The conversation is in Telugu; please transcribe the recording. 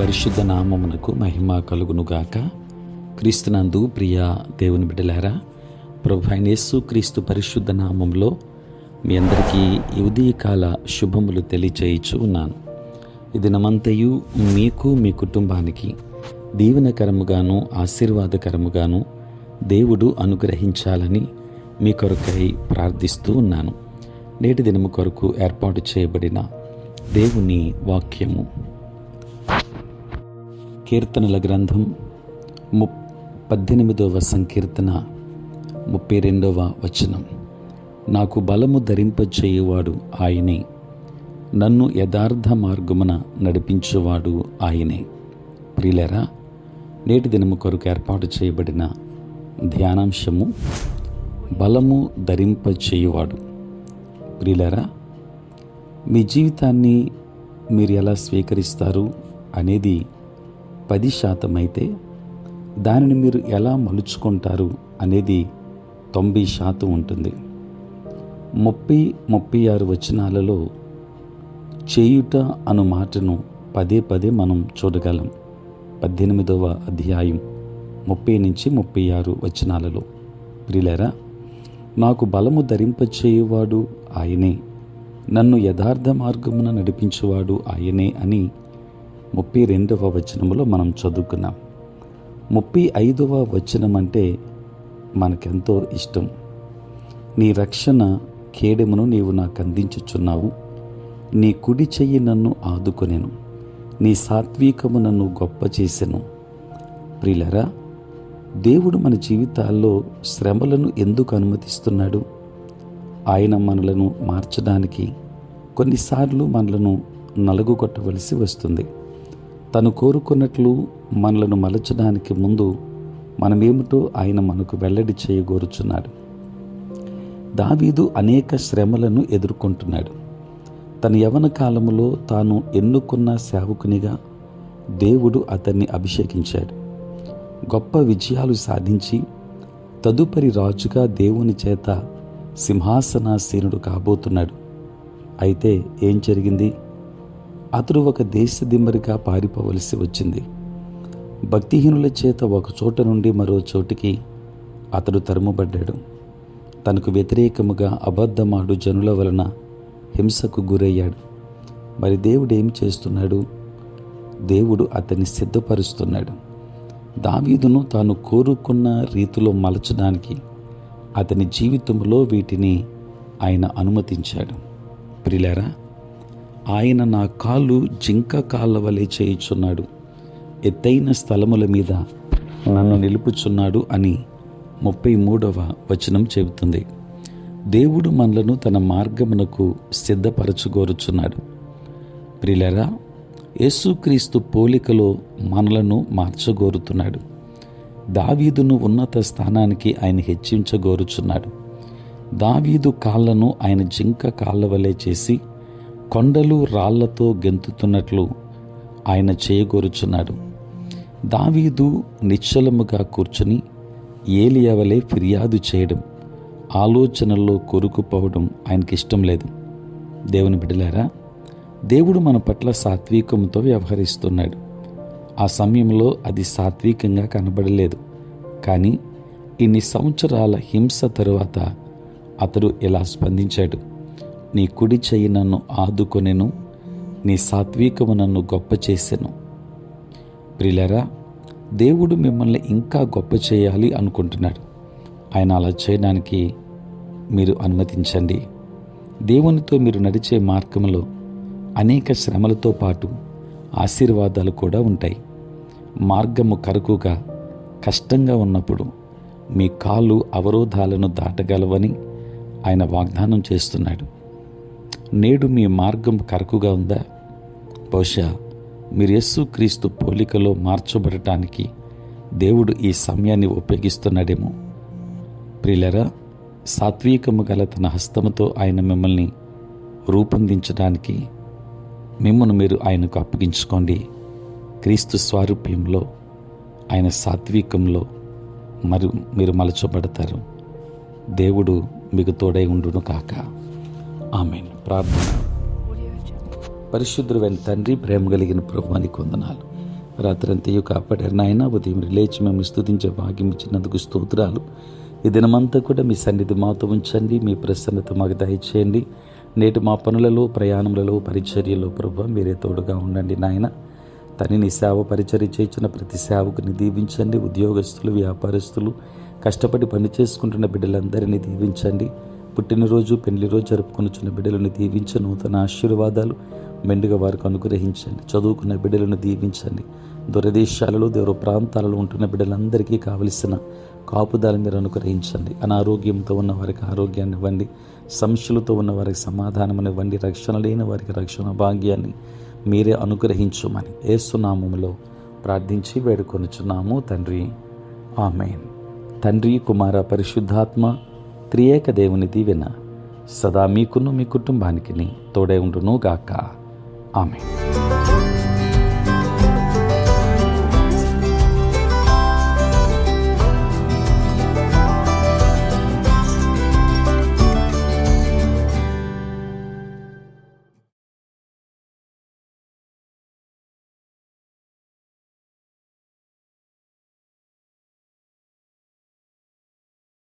పరిశుద్ధ నామమునకు మహిమ కలుగునుగాక. క్రీస్తునందు ప్రియ దేవుని బిడ్డలారా, ప్రభు అయిన యేసు క్రీస్తు పరిశుద్ధ నామంలో మీ అందరికీ ఈ ఉదయకాల శుభములు తెలియచేయుచు ఉన్నాను. ఈ దినమంతయు మీకు మీ కుటుంబానికి దీవెనకరముగాను ఆశీర్వాదకరముగాను దేవుడు అనుగ్రహించాలని మీ కొరకై ప్రార్థిస్తూ ఉన్నాను. నేటి దినము కొరకు ఏర్పాటు చేయబడిన దేవుని వాక్యము కీర్తనల గ్రంథం 18వ సంకీర్తన 32వ వచనం. నాకు బలము ధరింపచేయువాడు ఆయనే, నన్ను యథార్థ మార్గమున నడిపించువాడు ఆయనే. ప్రియులారా, నేటి దినము కొరకు ఏర్పాటు చేయబడిన ధ్యానాంశము బలము ధరింపచేయువాడు. ప్రియులారా, మీ జీవితాన్ని మీరు ఎలా స్వీకరిస్తారు అనేది 10% అయితే, దానిని మీరు ఎలా మలుచుకుంటారు అనేది 90% ఉంటుంది. 30-36 వచనాలలో చేయుట అను మాటను పదే మనం చూడగలం. 18వ అధ్యాయం 30-36 వచనాలలో. ప్రియులారా, నాకు బలము ధరింపచేయువాడు ఆయనే, నన్ను యథార్థ మార్గమున నడిపించువాడు ఆయనే అని 32వ వచనములో మనం చదువుకున్నాం. 35వ వచనం అంటే మనకెంతో ఇష్టం. నీ రక్షణ కేడెమును నీవు నాకు అందించుచున్నావు, నీ కుడి చెయ్యి నన్ను ఆదుకొనెను, నీ సాత్వికము నన్ను గొప్ప చేసెను. ప్రియులారా, దేవుడు మన జీవితాల్లో శ్రమలను ఎందుకు అనుమతిస్తున్నాడు? ఆయన మనలను మార్చడానికి కొన్నిసార్లు మనలను నలుగుకొట్టవలసి వస్తుంది. తను కోరుకున్నట్లు మనలను మలచడానికి ముందు మనమేమిటో ఆయన మనకు వెల్లడి చేయగోరుచున్నాడు. దావీదు అనేక శ్రమలను ఎదుర్కొంటున్నాడు. తన యవ్వన కాలములో తాను ఎన్నుకున్న సేవకునిగా దేవుడు అతన్ని అభిషేకించాడు. గొప్ప విజయాలు సాధించి తదుపరి రాజుగా దేవుని చేత సింహాసనాసీనుడు కాబోతున్నాడు. అయితే ఏం జరిగింది? అతడు ఒక దేశదిమ్మరిగా పారిపోవలసి వచ్చింది. భక్తిహీనుల చేత ఒక చోట నుండి మరో చోటికి అతడు తరుమబడ్డాడు. తనకు వ్యతిరేకముగా అబద్ధమాడు జనుల వలన హింసకు గురయ్యాడు. మరి దేవుడు ఏం చేస్తున్నాడు? దేవుడు అతన్ని సిద్ధపరుస్తున్నాడు. దావీదును తాను కోరుకున్న రీతిలో మలచడానికి అతని జీవితంలో వీటిని ఆయన అనుమతించాడు. ప్రియులారా, ఆయన నా కాళ్ళు జింక కాళ్ళ వలె చేయుచున్నాడు, ఎత్తైన స్థలముల మీద నన్ను నిలుపుచున్నాడు అని 33వ వచనం చెబుతుంది. దేవుడు మనలను తన మార్గమునకు సిద్ధపరచుగోరుచున్నాడు. ప్రియులారా, యేసుక్రీస్తు పోలికలో మనలను మార్చగోరుతున్నాడు. దావీదును ఉన్నత స్థానానికి ఆయన హెచ్చించగోరుచున్నాడు. దావీదు కాళ్ళను ఆయన జింక కాళ్ళ వలె చేసి కొండలు రాళ్లతో గెంతుతున్నట్లు ఆయన చేయగోరుచున్నాడు. దావీదు నిశ్చలముగా కూర్చుని ఏలియా వలె ఫిర్యాదు చేయడం, ఆలోచనల్లో కొరుకుపోవడం ఆయనకిష్టం లేదు. దేవుని బిడ్డలారా, దేవుడు మన పట్ల సాత్వికంతో వ్యవహరిస్తున్నాడు. ఆ సమయంలో అది సాత్వికంగా కనబడలేదు. కానీ ఇన్ని సంవత్సరాల హింస తరువాత అతడు ఇలా స్పందించాడు. నీ కుడి చెయ్యి నన్ను ఆదుకొనెను, నీ సాత్వికము నన్ను గొప్ప చేసెను. ప్రియులారా, దేవుడు మిమ్మల్ని ఇంకా గొప్ప చేయాలి అనుకుంటున్నాడు. ఆయన అలా చేయడానికి మీరు అనుమతించండి. దేవునితో మీరు నడిచే మార్గంలో అనేక శ్రమలతో పాటు ఆశీర్వాదాలు కూడా ఉంటాయి. మార్గము కరుకుగా కష్టంగా ఉన్నప్పుడు మీ కాళ్ళు అవరోధాలను దాటగలవని ఆయన వాగ్దానం చేస్తున్నాడు. నేడు మీ మార్గం కరుకుగా ఉందా? బహుశా మీరు యేసుక్రీస్తు పోలికలో మార్చబడటానికి దేవుడు ఈ సమయాన్ని ఉపయోగిస్తున్నాడేమో. ప్రియులారా, సాత్వికము గల తన హస్తముతో ఆయన మిమ్మల్ని రూపొందించడానికి మిమ్మల్ని మీరు ఆయనకు అప్పగించుకోండి. క్రీస్తు స్వారూప్యంలో, ఆయన సాత్వికంలో మీరు మలచబడతారు. దేవుడు మీకు తోడై ఉండును కాక. ఆమేన్. ప్రార్థన. పరిశుద్ధుడైన తండ్రి, ప్రేమ కలిగిన ప్రభువా, నీకు వందనాలు. రాత్రంతయు కాపాడారు నాయన. ఉదయం లేచి మేము స్తుతించే భాగ్యం ఇచ్చినందుకు స్తోత్రాలు. ఈ దినమంతా కూడా మీ సన్నిధి మాతో ఉంచండి, మీ ప్రసన్నత మాకు దయచేయండి. నేటి మా పనులలో, ప్రయాణములలో, పరిచర్యలో ప్రభు మీరే తోడుగా ఉండండి నాయన. నీ సేవ పరిచర్య చేయించిన ప్రతి సేవకుని దీవించండి. ఉద్యోగస్తులు, వ్యాపారస్తులు, కష్టపడి పని చేసుకుంటున్న బిడ్డలందరినీ దీవించండి. పుట్టినరోజు, పెళ్లి రోజు జరుపుకొనుచున్న బిడ్డలను దీవించి నూతన ఆశీర్వాదాలు మెండుగా వారికి అనుగ్రహించండి. చదువుకున్న బిడ్డలను దీవించండి. దూరదేశాలలో, దూర ప్రాంతాలలో ఉంటున్న బిడ్డలందరికీ కావలసిన కాపుదల మీరు అనుగ్రహించండి. అనారోగ్యంతో ఉన్న వారికి ఆరోగ్యాన్ని ఇవ్వండి. సమస్యలతో ఉన్న వారికి సమాధానం ఇవ్వండి. రక్షణ లేని వారికి రక్షణ భాగ్యాన్ని మీరే అనుగ్రహించుమని యేసు నామములో ప్రార్థించి వేడుకొనుచున్నాము తండ్రి, ఆమేన్. తండ్రి, కుమార, పరిశుద్ధాత్మ త్రియేక దేవుని దీవెన సదా మీకును మీ కుటుంబానికి తోడై ఉండును గాక. ఆమేన్.